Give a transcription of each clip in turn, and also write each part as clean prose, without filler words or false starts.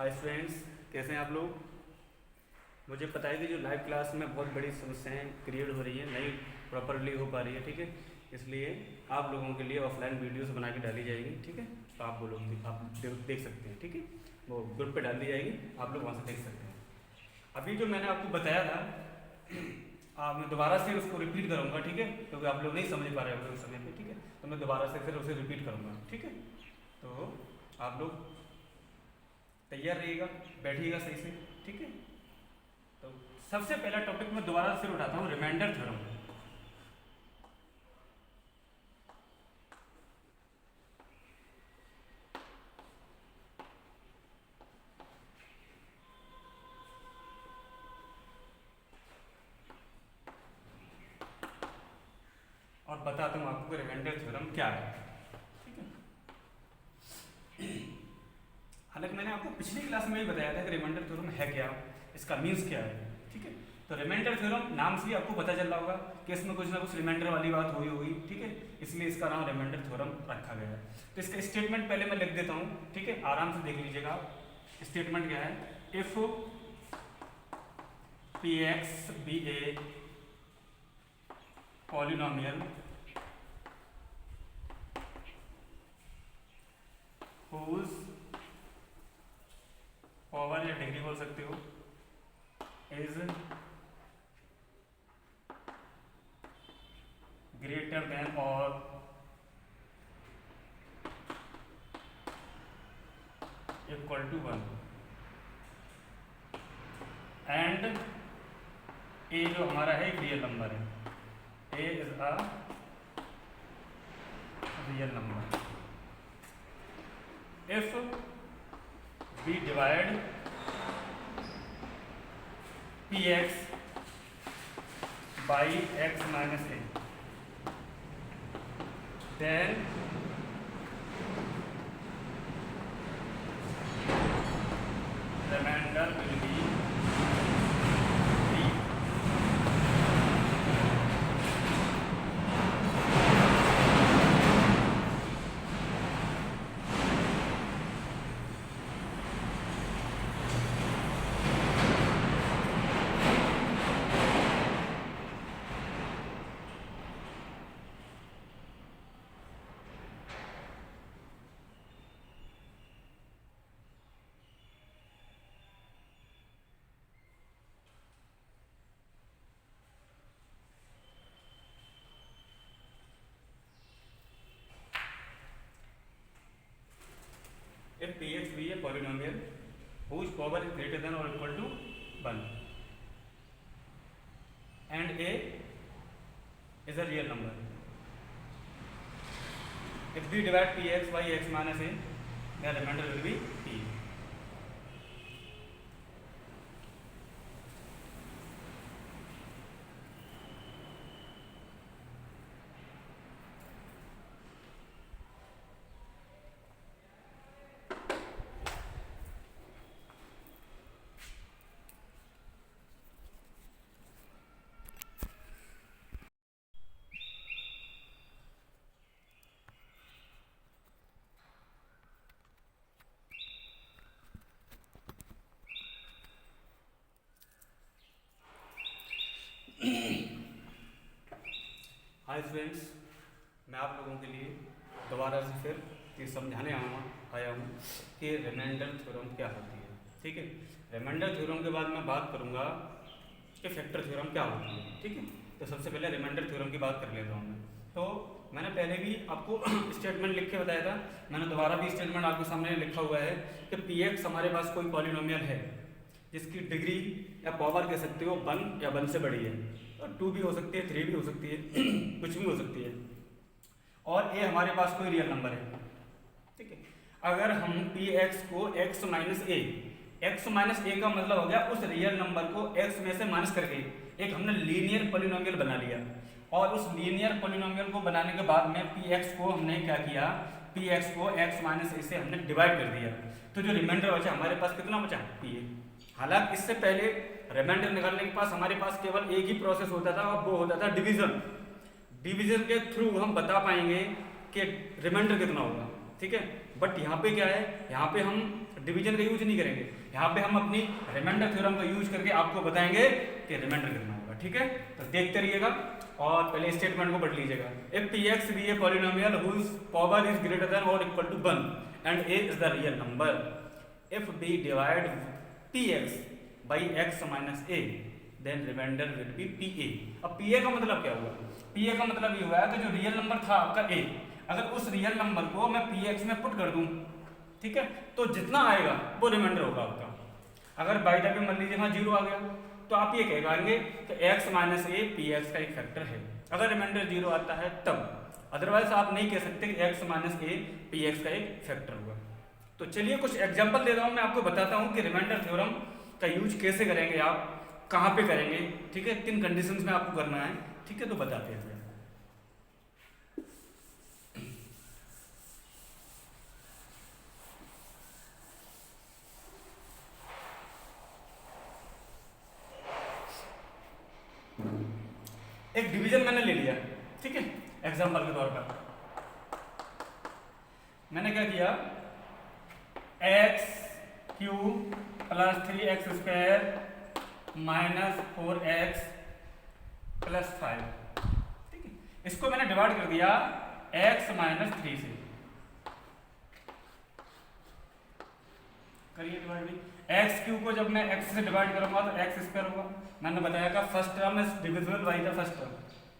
Hi friends, कैसे हैं आप लोग। मुझे पता है कि जो लाइव क्लास में बहुत बड़ी समस्याएं क्रिएट हो रही हैं, नहीं प्रॉपरली हो पा रही है, ठीक है। इसलिए आप लोगों के लिए ऑफलाइन वीडियोस बना के डाली जाएगी, ठीक है। तो आप वो लोग आप देख सकते हैं, ठीक है। वो ग्रुप पे डाल दी जाएगी, आप लोग वहाँ से देख सकते हैं। अभी जो मैंने आपको बताया था मैं दोबारा से उसको रिपीट करूँगा, ठीक है, क्योंकि आप लोग नहीं समझ पा रहे होंगे उस समय पे, ठीक है। तो मैं दोबारा से फिर उसे रिपीट करूँगा, ठीक है। तो आप लोग तैयार रहिएगा, बैठिएगा सही से, ठीक है। तो सबसे पहला टॉपिक मैं दोबारा फिर उठाता हूँ, रिमाइंडर थ्योरम। और बताता हूँ आपको रिमाइंडर थ्योरम क्या है, ठीक है। हालांकि मैंने आपको पिछली क्लास में ही बताया था कि रिमाइंडर थ्योरम है क्या, इसका मीन्स क्या है, ठीक है। तो रिमाइंडर थ्योरम नाम से ही आपको पता चल रहा होगा कि इसमें कुछ ना कुछ रिमाइंडर वाली बात हुई होगी, ठीक है। इसलिए इसका नाम रिमाइंडर थ्योरम रखा गया है। तो इसका स्टेटमेंट पहले मैं लिख देता हूँ, ठीक है, आराम से देख लीजिएगा आप। स्टेटमेंट क्या है, if P x be a polynomial whose power या डिग्री बोल सकते हो इज ग्रेटर देन और इक्वल टू 1 एंड ए जो हमारा है एक रियल नंबर है, a is a real number. If we divide px by x minus a, then remainder will be b। If px be a polynomial whose power is greater than or equal to 1 and a is a real number, if we divide px by x minus a, the remainder will be p। Hi friends, मैं आप लोगों के लिए दोबारा से फिर ये समझाने आया हूँ कि रिमाइंडर थ्योरम क्या होती है, ठीक है। रिमाइंडर थ्योरम के बाद मैं बात करूँगा कि फैक्टर थ्योरम क्या होती है, ठीक है। तो सबसे पहले रिमाइंडर थ्योरम की बात कर लेता हूँ मैं। तो मैंने पहले भी आपको स्टेटमेंट लिख के बताया था, मैंने दोबारा भी स्टेटमेंट आपके सामने लिखा हुआ है कि पी एक्स हमारे पास कोई पॉलिनोमियल है जिसकी डिग्री या पावर कह सकते हो 1 या 1 से बड़ी है, और 2 भी हो सकती है, 3 भी हो सकती है कुछ भी हो सकती है, और ए हमारे पास कोई रियल नंबर है, ठीक है। अगर हम पी एक्स को x माइनस ए का मतलब हो गया उस रियल नंबर को x में से माइनस करके एक हमने लीनियर पॉलिनोमियल बना लिया, और उस लीनियर पॉलिनोमियल को बनाने के बाद में पी एक्स को हमने क्या किया, पी एक्स को x माइनस ए से हमने डिवाइड कर दिया। तो जो रिमाइंडर बचा हमारे पास कितना बचा, पी ए। हालांकि इससे पहले रिमाइंडर निकालने के पास हमारे पास केवल एक ही प्रोसेस होता था, और वो होता था डिवीजन। डिवीजन के थ्रू हम बता पाएंगे कि रिमाइंडर कितना होगा। ठीक है। बट यहाँ पे क्या है, यहाँ पे हम डिवीजन का यूज नहीं करेंगे, यहाँ पे हम अपनी रिमाइंडर थ्योरम का यूज करके आपको बताएंगे कि रिमाइंडर कितना होगा। ठीक है, तो देखते रहिएगा और पहले स्टेटमेंट को पढ़ लीजिएगा। If P x be a polynomial whose power is greater than और equal to 1 and a is the real number, if we divide P x by x minus a then remainder will be P a. अब P ए का मतलब क्या हुआ, P A का मतलब ये हुआ कि जो रियल नंबर था आपका ए, अगर उस रियल नंबर को मैं पी एक्स में पुट कर दूं, ठीक है, तो जितना आएगा वो रिमाइंडर होगा आपका। अगर बाई द वे मान लीजिए वहाँ 0 आ गया तो आप ये कह पाएंगे कि x minus A P x का एक फैक्टर है, अगर रिमाइंडर 0 आता है तब, अदरवाइज आप नहीं कह सकते कि x minus A P x का एक फैक्टर हुआ। तो चलिए कुछ एग्जांपल दे रहा हूँ, मैं आपको बताता हूँ कि रिमाइंडर थ्योरम का यूज कैसे करेंगे, आप कहाँ पे करेंगे, ठीक है, किन कंडीशंस में आपको करना है, ठीक है, तो बताते हैं। एक डिवीजन मैंने ले लिया, ठीक है, एग्जांपल के तौर पर मैंने क्या किया, x cube plus 3x square minus 4x plus 5, ठीक है, इसको मैंने डिवाइड कर दिया x माइनस 3 से, करिए डिवाइड भी। एक्स क्यूब को जब मैं x से डिवाइड करूंगा तो x स्क्वायर होगा, मैंने बताया था first term is divisible by the first term,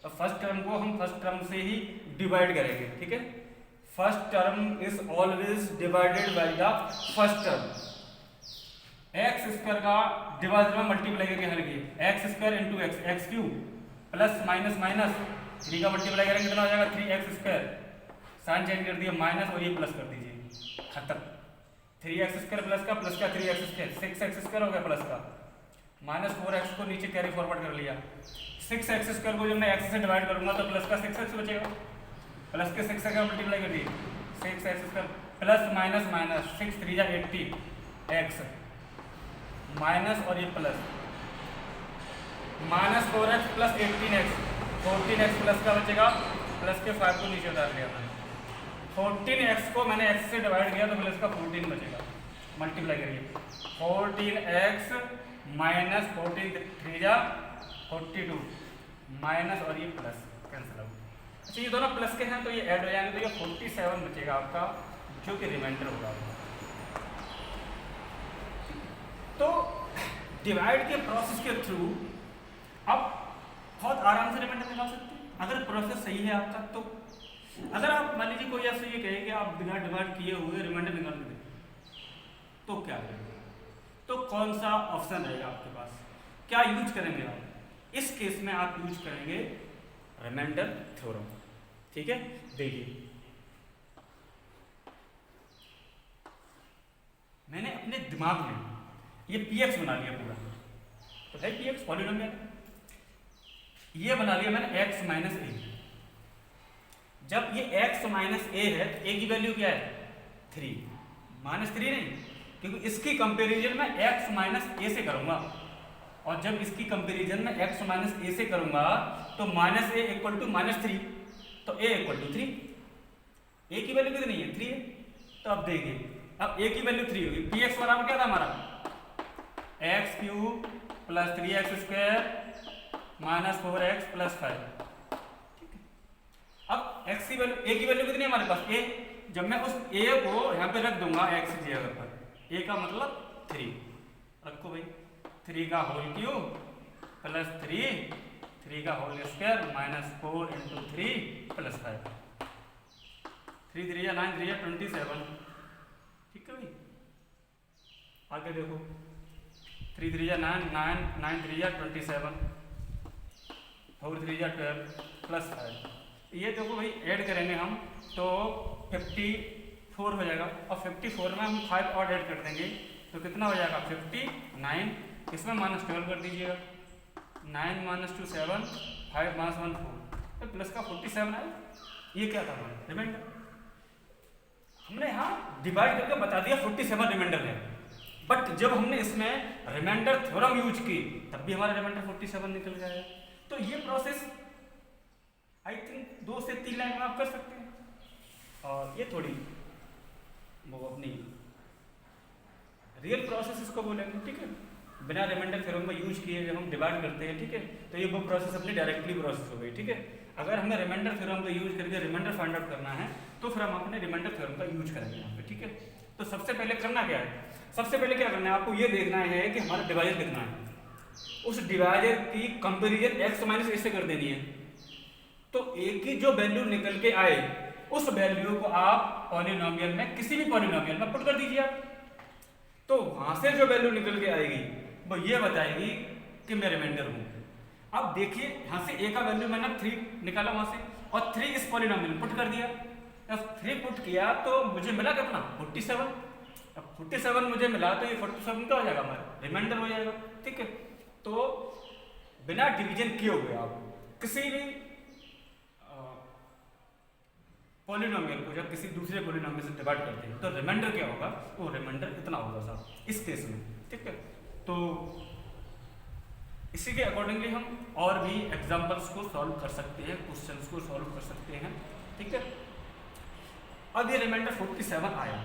तो फर्स्ट टर्म को हम फर्स्ट टर्म से ही डिवाइड करेंगे, ठीक है, first term is always divided by the first term. X square का डिवाइड में मल्टीप्लाई करके हल किए, x square into x, x cube plus minus minus 3 का मल्टीप्लाई करेंगे कितना हो जाएगा 3x स्क्वायर, साइन चेंज कर दिया माइनस और ये प्लस कर दीजिए, खत्म। 3x स्क्वायर प्लस का 3x स्क्वायर 6x स्क्वायर हो गया प्लस का, माइनस 4x को नीचे कैरी फॉरवर्ड कर लिया, 6x स्क्वायर को जब मैं x से डिवाइड करूंगा तो प्लस का 6x बचेगा, प्लस के 6 का मल्टीप्लाई कर दिए 6x square plus minus minus 6 3 जा 80x माइनस और ये plus minus 4x plus 18x 14x plus का बचेगा, प्लस के 5 को नीचे उतार लिया मैंने, 14x को मैंने x से डिवाइड किया तो प्लस का 14 बचेगा, मल्टीप्लाई करिए 14x माइनस 14 3 जा 42 माइनस और ये प्लस कैंसिल आउट। अच्छा ये दोनों प्लस के हैं तो ये ऐड हो जाएंगे तो ये 47 बचेगा आपका, जो कि रिमाइंडर होगा। तो डिवाइड के प्रोसेस के थ्रू आप बहुत आराम से रिमाइंडर निकाल सकते हैं अगर प्रोसेस सही है आपका। तो अगर आप मान लीजिए कोई ऐसे ये कहे कि आप बिना डिवाइड किए हुए रिमाइंडर निकाल दें तो क्या करेंगे, तो कौन सा ऑप्शन रहेगा आपके पास, क्या यूज करेंगे आप? इस केस में आप यूज करेंगे रिमाइंडर थ्योरम, ठीक है। देखिए मैंने अपने दिमाग में ये px बना लिया पूरा, तो है px पॉलिनोमियल, ये बना लिया मैंने x माइनस ए। जब ये x माइनस ए है तो a की वैल्यू क्या है 3, माइनस 3 नहीं, क्योंकि इसकी कंपैरिजन में x माइनस ए से करूंगा, और जब इसकी कंपैरिजन में x माइनस ए से करूंगा तो minus a equal to minus 3, तो a इक्वल टू 3, a की वैल्यू कितनी है 3 है। तो अब देखिए अब a की वैल्यू 3 होगी, px बराबर क्या था हमारा x cube plus 3x square minus 4x plus 5, ठीक है। अब x की वैल्यू a की वैल्यू कितनी है हमारे पास a, जब मैं उस a को यहाँ पे रख दूंगा x की जगह पर, a का मतलब 3 रखो भाई, 3 का होल क्यूब प्लस 3 का whole square minus 4 into 3 plus 5, 3 3 9 3 27, ठीक है भाई। आगे देखो 3 3 9 9 9 3 27 4 3 12 प्लस 5, ये देखो भाई ऐड करेंगे हम तो 54 हो जाएगा, और 54 में हम 5 और ऐड कर देंगे तो कितना हो जाएगा 59, इसमें माइनस 12 कर दीजिएगा, 9 माइनस 2 7 5 माइनस 1 4, तो प्लस का 47 है। ये क्या था हमारा रिमाइंडर, हमने यहाँ डिवाइड करके बता दिया 47 रिमाइंडर है, बट जब हमने इसमें रिमाइंडर थ्योरम यूज की तब भी हमारा रिमाइंडर 47 निकल गया। तो ये प्रोसेस आई थिंक 2 से 3 लाइन में आप कर सकते हैं, और ये थोड़ी वो अपनी रियल प्रोसेस इसको बोलेंगे, ठीक है। बिना रिमाइंडर थ्योरम को यूज किए जब हम डिवाइड करते हैं, ठीक है, तो ये वो प्रोसेस अपनी डायरेक्टली प्रोसेस हो गई, ठीक है। अगर हमें रिमाइंडर थ्योरम का यूज करके रिमाइंडर फाइंड आउट करना है तो फिर हम अपने रिमाइंडर थ्योरम का यूज करेंगे यहाँ पे, ठीक है। तो सबसे पहले करना क्या है, सबसे पहले क्या करना है, आपको ये देखना है कि हमारा डिवाइजर कितना है, उस डिवाइजर की कंपेरिजन x माइनस ए से कर देनी है। तो a की जो वैल्यू निकल के आए उस वैल्यू को आप पॉलिनोमियल में, किसी भी पॉलिनोमियल में पुट कर दीजिए आप, तो वहां से जो वैल्यू निकल के आएगी वो ये बताएगी कि मैं रिमाइंडर हूं। अब देखिए यहां से a का वैल्यू मैंने 3 निकाला वहां से, और 3 इस पॉलिनोमियल में पुट कर दिया। जब 3 पुट किया तो मुझे मिला कितना, 47। अब 47 मुझे मिला तो ये 47 क्या हो जाएगा, हमारा रिमाइंडर हो जाएगा, ठीक है। तो बिना डिवीजन किए हुए आप किसी भी पॉलिनोमियल को जब किसी दूसरे पॉलिनोमियल से डिवाइड करते हैं तो रिमाइंडर क्या होगा, वो रिमाइंडर इतना होगा साहब इस केस में, ठीक है। तो इसी के अकॉर्डिंगली हम और भी एग्जांपल्स को सॉल्व कर सकते हैं, क्वेश्चंस को सॉल्व कर सकते हैं, ठीक है। अब ये रिमाइंडर 47 आया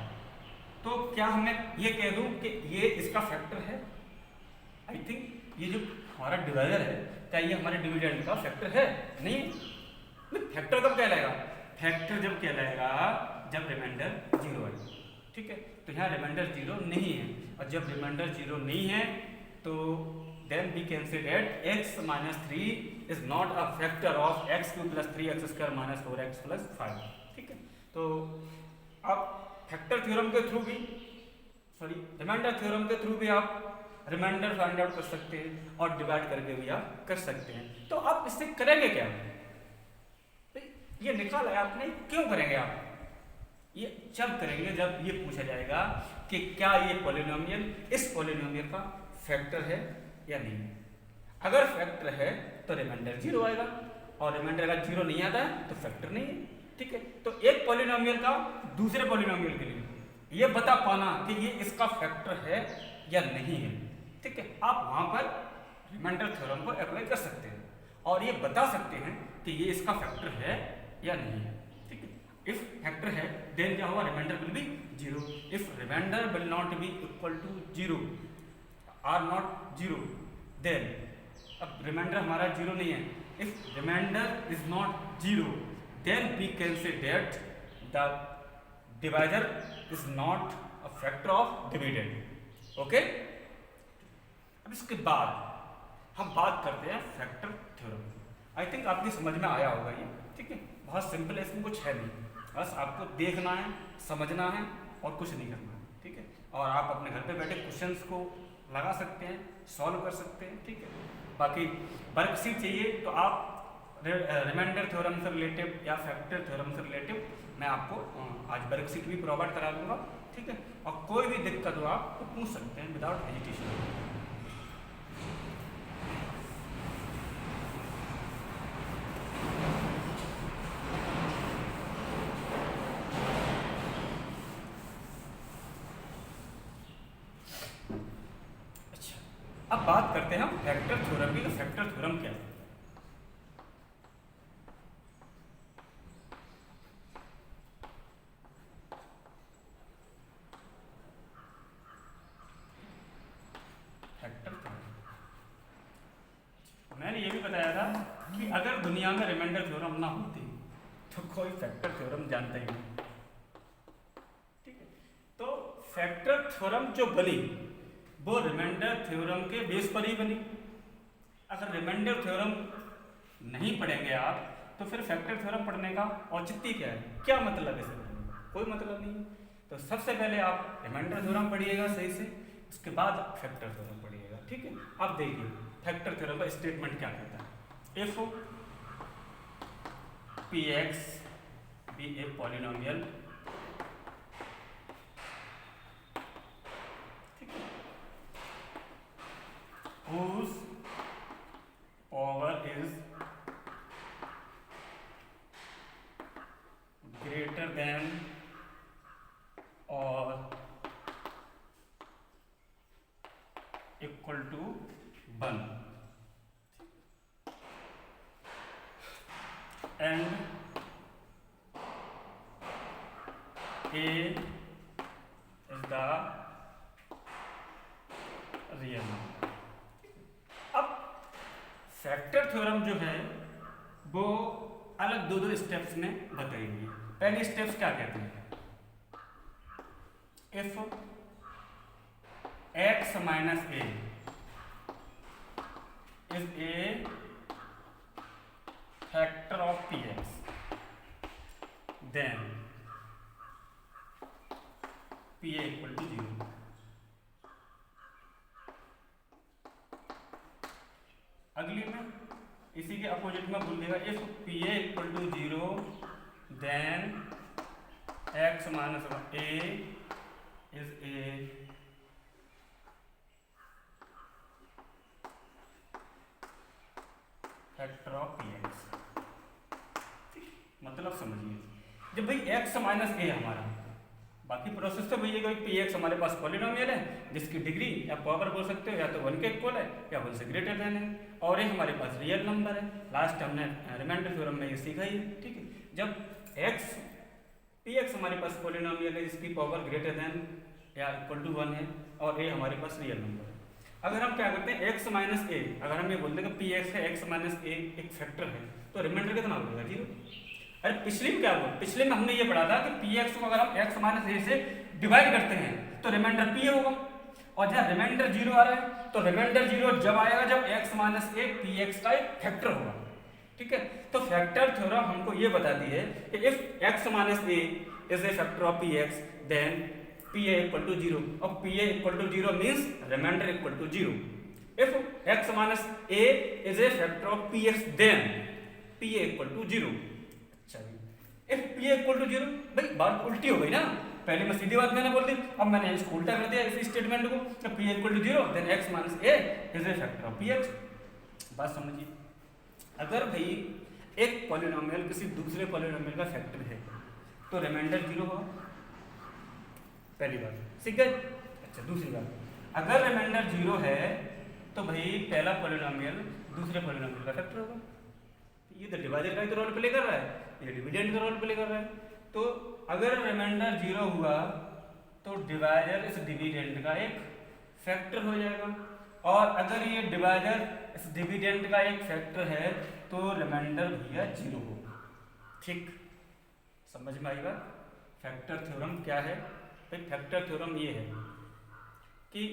तो क्या मैं ये कह दूं कि ये इसका फैक्टर है? आई थिंक ये जो हमारा डिवाइजर है, क्या ये हमारे डिविडेंड का फैक्टर है? नहीं। फैक्टर कब कहलाएगा, फैक्टर जब कहलाएगा जब रिमाइंडर 0 है, ठीक है। तो यहाँ रिमाइंडर 0 नहीं है, और जब रिमाइंडर 0 नहीं है तो then we can say that x minus 3 is not a factor of x cube plus 3x square minus 4x plus 5, ठीक है। तो आप फैक्टर थ्योरम के थ्रू भी, सॉरी रिमाइंडर थ्योरम के थ्रू भी आप रिमाइंडर फाइंड आउट कर सकते हैं और डिवाइड करके भी आप कर सकते हैं। तो आप इससे करेंगे क्या, ये निकाला है आपने, क्यों करेंगे आप? ये जब करेंगे जब ये पूछा जाएगा कि क्या ये पॉलिनोमियल इस पॉलिनोमियल का फैक्टर है या नहीं। अगर फैक्टर है तो रिमाइंडर 0 आएगा, और रिमाइंडर अगर 0 नहीं आता है तो फैक्टर नहीं है, ठीक है। तो एक पॉलिनोमियल का दूसरे पॉलिनोमियल के लिए ये बता पाना कि ये इसका फैक्टर है या नहीं है, ठीक है, आप वहां पर रिमाइंडर थ्योरम को अप्लाई कर सकते हैं और ये बता सकते हैं कि ये इसका फैक्टर है या नहीं है, ठीक है। इफ फैक्टर है देन क्या होगा, remainder will be 0। If remainder will not be equal to 0 or not 0 then, अब रिमाइंडर हमारा 0 नहीं है, if remainder is not 0 then we can say that the divisor is not a factor of dividend, okay. अब इसके बाद हम बात करते हैं फैक्टर थ्योरम। आई थिंक आपकी समझ में आया होगा ये, ठीक है, बहुत सिंपल है, इसमें कुछ है नहीं, बस आपको देखना है, समझना है और कुछ नहीं करना है, ठीक है। और आप अपने घर पे बैठे क्वेश्चंस को लगा सकते हैं, सॉल्व कर सकते हैं, ठीक है। बाकी वर्कशीट चाहिए तो आप रिमाइंडर थ्योरम से रिलेटिव या फैक्टर थ्योरम से रिलेटिव मैं आपको आज वर्कशीट भी प्रोवाइड करा दूंगा, ठीक है। और कोई भी दिक्कत हो आप तो पूछ सकते हैं विदाउट हेजिटेशन। अब बात करते हैं हम फैक्टर थ्योरम की। तो फैक्टर थ्योरम क्या है? फैक्टर थ्योरम मैंने ये भी बताया था कि अगर दुनिया में रिमाइंडर थ्योरम ना होती तो कोई फैक्टर थ्योरम जानता ही नहीं, ठीक है। तो फैक्टर थ्योरम जो बनी वो रिमाइंडर थ्योरम के बेस पर ही बनी। अगर रिमाइंडर थ्योरम नहीं पढ़ेंगे आप तो फिर फैक्टर थ्योरम पढ़ने का औचित्य क्या है, क्या मतलब है इसमें? कोई मतलब नहीं। तो सबसे पहले आप रिमाइंडर थ्योरम पढ़िएगा सही से, उसके बाद फैक्टर थ्योरम पढ़िएगा, ठीक है। अब देखिए फैक्टर थ्योरम का स्टेटमेंट क्या कहता है। If px be a polynomial whose power is greater than or equal to 1 and a the real number. अब फैक्टर थ्योरम जो है वो अलग दो स्टेप्स में बताएंगे। पहले स्टेप्स क्या कहते हैं, if x minus a is a factor of px then pa equal to 0। अगली में इसी के अपोजिट में बोल देगा, if pa equal to 0 then x minus a is a factor of px। मतलब समझिए, जब भाई x माइनस a हमारा, बाकी प्रोसेस तो भैया कोई px हमारे पास पॉलिनोमियल है जिसकी डिग्री या पावर बोल सकते हो या तो 1 के इक्वल है या 1 से ग्रेटर देन है, और ये हमारे पास रियल नंबर है। लास्ट हमने रिमाइंडर थ्योरम में ये सीखा ही है, ठीक है। जब px हमारे पास पॉलिनोमियल है जिसकी पावर ग्रेटर देन या इक्वल टू 1 है और ये हमारे पास रियल नंबर है। अगर हम क्या करते हैं x माइनस ए, अगर हम ये बोलते हैं कि px है x माइनस ए एक फैक्टर है, तो रिमाइंडर कितना हो जाएगा, 0। अरे पिछले में क्या हुआ, पिछले में हमने ये पढ़ा था कि px को अगर हम x माइनस ए से डिवाइड करते हैं तो रिमाइंडर p होगा, और जब रिमाइंडर 0 आ रहा है तो रिमाइंडर 0 जब आएगा जब x माइनस ए px का एक फैक्टर होगा, ठीक है। तो फैक्टर थ्योरम हमको ये बताती है कि if x minus a is a factor of px then pa equal to 0, और pa equal to 0 means remainder equal to 0। If x minus a is a factor of px then pa equal to 0। अच्छा, if pa equal to 0, भाई बात उल्टी हो गई ना, पहले मैं सीधी बात मैंने बोल दी, अब मैंने इसको उल्टा कर दिया इस स्टेटमेंट को, तो p equal to 0 then x minus a is a factor of px। बात समझिए, अगर भाई एक पॉलिनोमियल किसी दूसरे पॉलिनोमियल का फैक्टर है तो रिमाइंडर 0 होगा, पहली बात, ठीक है। अच्छा, दूसरी बात, अगर रिमाइंडर 0 है तो भाई पहला पॉलिनोमियल दूसरे पॉलिनोमियल का फैक्टर होगा। ये तो डिवाइडर का ही तो रोल प्ले कर रहा है, ये डिविडेंड का रोल प्ले कर रहा है। तो अगर रिमाइंडर 0 हुआ तो डिवाइडर इस डिविडेंड का एक फैक्टर हो जाएगा, और अगर ये डिवाइडर इस डिविडेंड का एक फैक्टर है तो रिमाइंडर भैया 0 होगा, ठीक। समझ में आएगा फैक्टर थ्योरम क्या है। फैक्टर थ्योरम ये है कि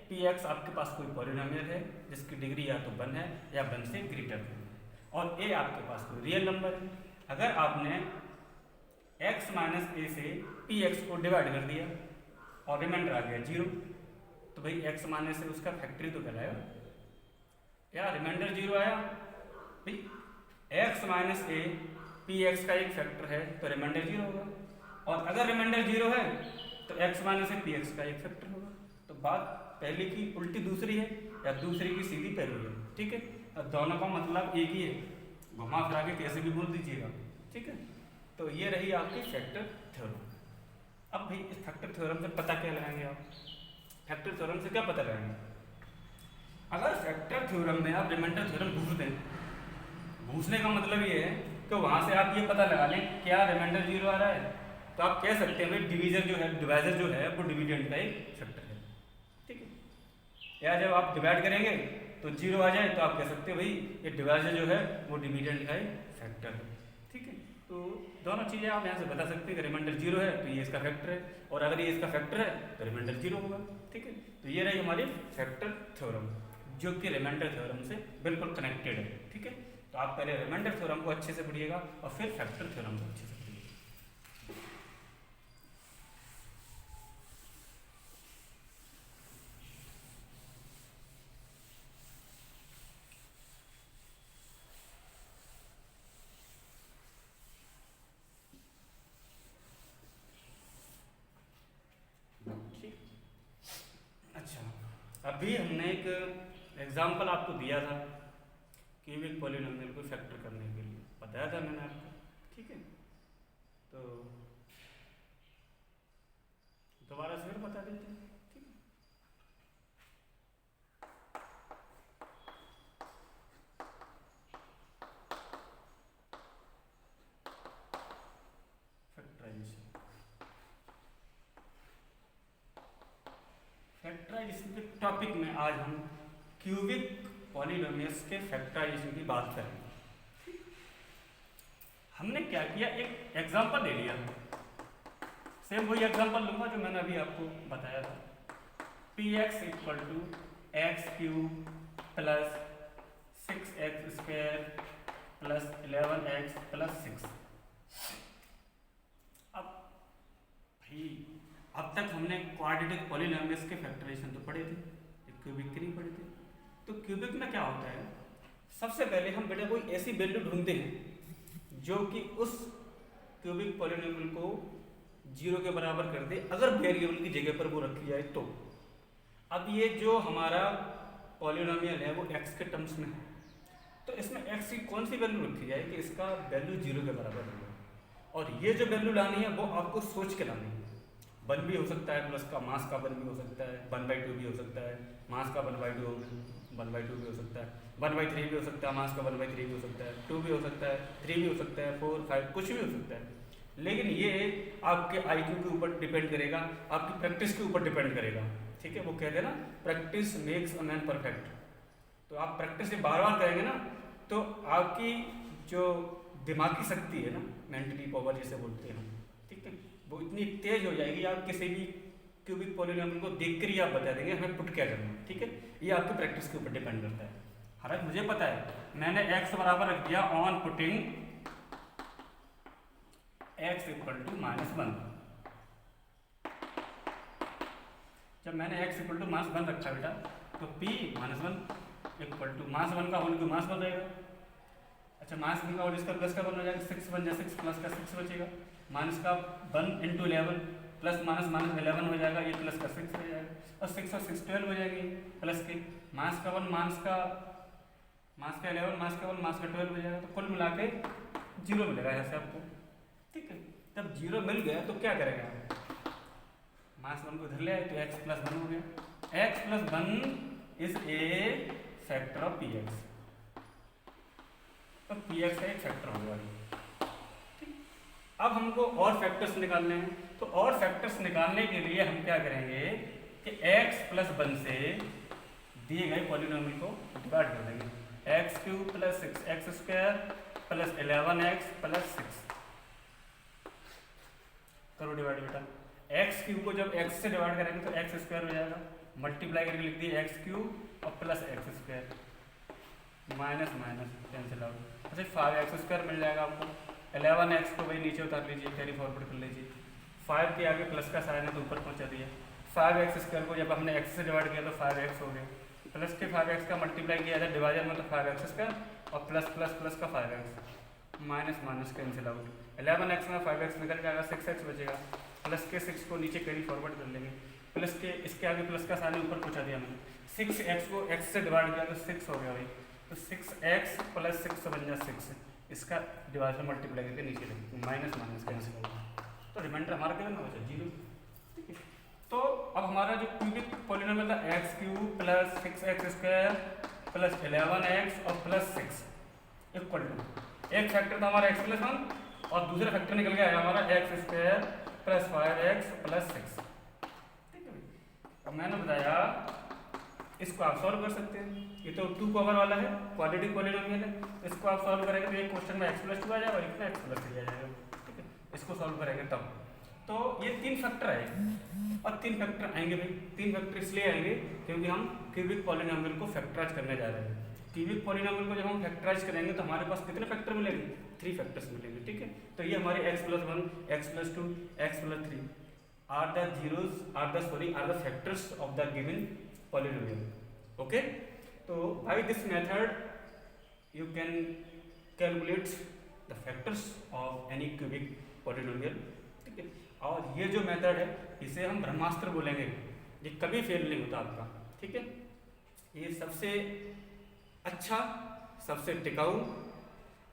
px आपके पास कोई पॉलिनोमियल है जिसकी डिग्री या तो 1 है या 1 से ग्रेटर है, और a आपके पास कोई रियल नंबर है। अगर आपने x माइनस ए से px को डिवाइड कर दिया और रिमाइंडर आ गया 0, तो भाई x माइनस से उसका फैक्टरी तो कहलाएगा, या रिमाइंडर 0 आया, भाई x माइनस ए px का एक फैक्टर है तो रिमाइंडर 0 होगा, और अगर रिमाइंडर 0 है तो x माइनस ए px का एक फैक्टर होगा। तो बात पहले की उल्टी दूसरी है या दूसरी की सीधी पहली है, ठीक है। अब दोनों का मतलब एक ही है, घुमा फिरा के कैसे भी बोल दीजिएगा, ठीक है। तो ये रही आपकी फैक्टर थ्योरम। अब भाई इस फैक्टर थ्योरम से पता क्या लगाएंगे आप, फैक्टर थ्योरम से क्या पता लगाएंगे, अगर फैक्टर थ्योरम में आप रिमाइंडर थ्योरम घूस दें, घूसने का मतलब ये है कि वहाँ से आप ये पता लगा लें क्या रिमाइंडर 0 आ रहा है, तो आप कह सकते हैं भाई डिवीजर जो है, डिवाइजर जो है वो डिविडेंड का एक फैक्टर है, ठीक है। या जब आप डिवाइड करेंगे तो 0 आ जाए तो आप कह सकते हैं भाई ये डिवाइजर जो है वो डिविडेंड का एक फैक्टर है, ठीक है। तो दोनों चीज़ें आप यहाँ से बता सकते हैं कि रिमाइंडर 0 है तो ये इसका फैक्टर है, और अगर ये इसका फैक्टर है तो रिमाइंडर 0 होगा, ठीक है। तो ये रही हमारी फैक्टर थ्योरम जो कि रिमाइंडर थ्योरम से बिल्कुल कनेक्टेड है, ठीक है। तो आप पहले रिमाइंडर थ्योरम को अच्छे से पढ़िएगा और फिर फैक्टर थ्योरम को अच्छे से पढ़िएगा। अभी हमने एक एग्जाम्पल आपको दिया था क्यूबिक पॉलिनोमियल को फैक्टर करने के लिए, बताया था मैंने आपको, ठीक है। तो दोबारा से फिर बता देते हैं, ठीक है। फैक्टराइजेशन टॉपिक में आज हम क्यूबिक पॉलिनोमियल्स के फैक्टराइजेशन की बात करेंगे। हमने क्या किया, एक एग्जांपल ले लिया, सेम वही एग्जांपल लूंगा जो मैंने अभी आपको बताया था। px equal to x cube plus 6x square plus 11x plus 6। अब तक हमने क्वाड्रेटिक पॉलिनोमियल्स के फैक्टराइजेशन तो पढ़े थे, क्यूबिक के नहीं पढ़े थे। तो क्यूबिक में क्या होता है, सबसे पहले हम बेटा कोई ऐसी वैल्यू ढूंढते हैं जो कि उस क्यूबिक पॉलिनोमियल को 0 के बराबर कर दे, अगर वेरिएबल की जगह पर वो रखी जाए तो। अब ये जो हमारा पॉलिनोमियल है वो x के टर्म्स में है, तो इसमें x की कौन सी वैल्यू रखी जाए कि इसका वैल्यू 0 के बराबर हो। और ये जो वैल्यू लानी है वो आपको सोच के लानी है। 1 भी हो सकता है, प्लस का मास का 1 भी हो सकता है, 1/2 भी हो सकता है, मास का 1/2 भी हो सकता है, 1/3 भी हो सकता है, मास का 1/3 भी हो सकता है, 2 भी हो सकता है, 3 भी हो सकता है, 4, 5 कुछ भी हो सकता है। लेकिन ये आपके IQ के ऊपर डिपेंड करेगा, आपकी प्रैक्टिस के ऊपर डिपेंड करेगा। ठीक है, वो कहते हैं ना practice makes a man perfect. तो आप प्रैक्टिस से बार बार करेंगे ना तो आपकी जो दिमागी शक्ति है ना, मेंटली पावर जिसे बोलते हैं, ठीक है, वो इतनी तेज हो जाएगी आप किसी भी क्यूबिक पॉलिनोमियल को देखकर ही आप बता देंगे हमें पुट क्या करना है। ठीक है, ये आपकी प्रैक्टिस के ऊपर डिपेंड करता है। हालांकि मुझे पता है, मैंने x बराबर रख दिया on putting x equal to -1। जब मैंने x इक्वल टू -1 रखा बेटा तो p -1 इक्वल टू -1 का होल क्यूब -1 रहेगा। अच्छा, -1 का होल इसका प्लस का 1 हो जाएगा, 6 बन जाए 6 प्लस का 6 बचेगा, माइनस का 1 × 11 प्लस माइनस माइनस 11 हो जाएगा, ये प्लस का 6 हो जाएगा, और 6 और 6 12 हो जाएंगे प्लस के, माइनस का 1 माइनस का 11 माइनस का 1 माइनस का 12 हो जाएगा। तो कुल मिला के 0 मिलेगा यहाँ से आपको। ठीक है, जब 0 मिल गया तो क्या करेगा, -1 को इधर ले आए तो x + 1 हो गया। x + 1 is a factor of px, तो px का एक फैक्टर होगा। ठीक, अब हमको और फैक्टर्स निकालने हैं, तो और फैक्टर्स निकालने के लिए हम क्या करेंगे कि x + 1 से दिए गए पॉलिनोमियल को डिवाइड कर देंगे। x³ + 6x² + 11x + 6 करो डिवाइड बेटा। x³ को जब x से डिवाइड करेंगे तो x² हो जाएगा, मल्टीप्लाई करके लिख दिए x³ और plus x², minus minus cancel out. अच्छा, 5x² मिल जाएगा आपको। 11x को वही नीचे उतार लीजिए, कैरी फॉरवर्ड कर लीजिए। 5 के आगे प्लस का साइन है तो ऊपर पहुंचा दिया। 5x² को जब हमने x से डिवाइड किया तो 5x हो गया, प्लस के 5x का मल्टीप्लाई किया था डिवाइजर में तो 5x² और प्लस प्लस प्लस का 5x, minus minus cancel out. 11x में 5x निकल जाएगा, 6x बचेगा, प्लस के 6 को नीचे कैरी फॉरवर्ड कर लेंगे, प्लस के इसके आगे प्लस का साइन ऊपर पहुंचा दिया मैंने। 6x को x से डिवाइड किया तो 6 हो गया भाई, तो 6x + 6 बन जाए 6, इसका डिवाइजर मल्टीप्लाई करके नीचे लेंगे, माइनस माइनस कैंसिल होगा, तो रिमाइंडर हमारा कितना बचा 0। ठीक है, तो अब हमारा जो क्यूबिक पॉलिनोमियल था x³ + 6x² + 11x और प्लस 6 इक्वल टू, एक फैक्टर था हमारा x + 1 और दूसरा फैक्टर निकल गया हमारा x² + 5x + 6। ठीक है, अब मैंने बताया इसको आप सॉल्व कर सकते हैं। ये तो 2 पावर वाला है, क्वाड्रेटिक पॉलिनोमियल है, इसको आप सॉल्व करेंगे तो एक क्वेश्चन में x + 2 आ जाएगा और एक में x + 3 आ जाएगा। ठीक है, इसको सॉल्व करेंगे तब तो ये 3 फैक्टर आएंगे, और 3 फैक्टर आएंगे भाई। 3 फैक्टर इसलिए आएंगे क्योंकि हम क्यूबिक पॉलिनोमियल को फैक्टराइज करने जा रहे हैं। क्यूबिक पॉलिनोमियल को जब हम फैक्टराइज करेंगे तो हमारे पास कितने फैक्टर मिलेंगे, 3 फैक्टर्स मिलेंगे। ठीक है, तो ये हमारे x + 1, x + 2, x + 3 are the factors of the given polynomial. Okay, so by this method you can calculate the factors of any cubic polynomial. ठीक है, और ये जो मेथड है इसे हम ब्रह्मास्त्र बोलेंगे, ये कभी फेल नहीं होता आपका। ठीक है, ये सबसे अच्छा, सबसे टिकाऊ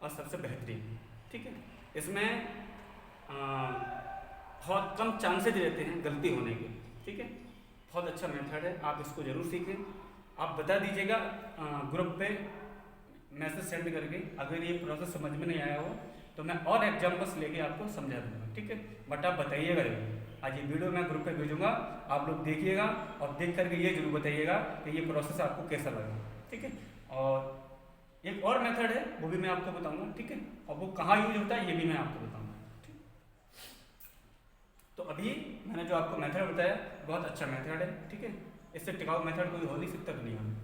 और सबसे बेहतरीन। ठीक है, इसमें बहुत कम चांसेज रहते हैं गलती होने के। ठीक है, बहुत अच्छा मेथड है, आप इसको जरूर सीखें। आप बता दीजिएगा ग्रुप पे मैसेज सेंड करके, अगर ये प्रोसेस समझ में नहीं आया हो तो मैं और एग्जाम्पल्स लेके आपको समझा दूंगा, ठीक है। बट आप बताइएगा जरूर, आज ये वीडियो मैं ग्रुप पे भेजूंगा, आप लोग देखिएगा और देख करके ये जरूर बताइएगा कि ये प्रोसेस आपको कैसा लगा, ठीक है। और एक और मेथड है वो भी मैं आपको बताऊंगा, ठीक है, और वो कहाँ यूज होता है ये भी मैं आपको बताऊंगा, ठीक। तो अभी मैंने जो आपको मेथड बताया बहुत अच्छा मेथड है, ठीक है, इससे टिकाऊ मेथड कोई हो नहीं सकता दुनिया में।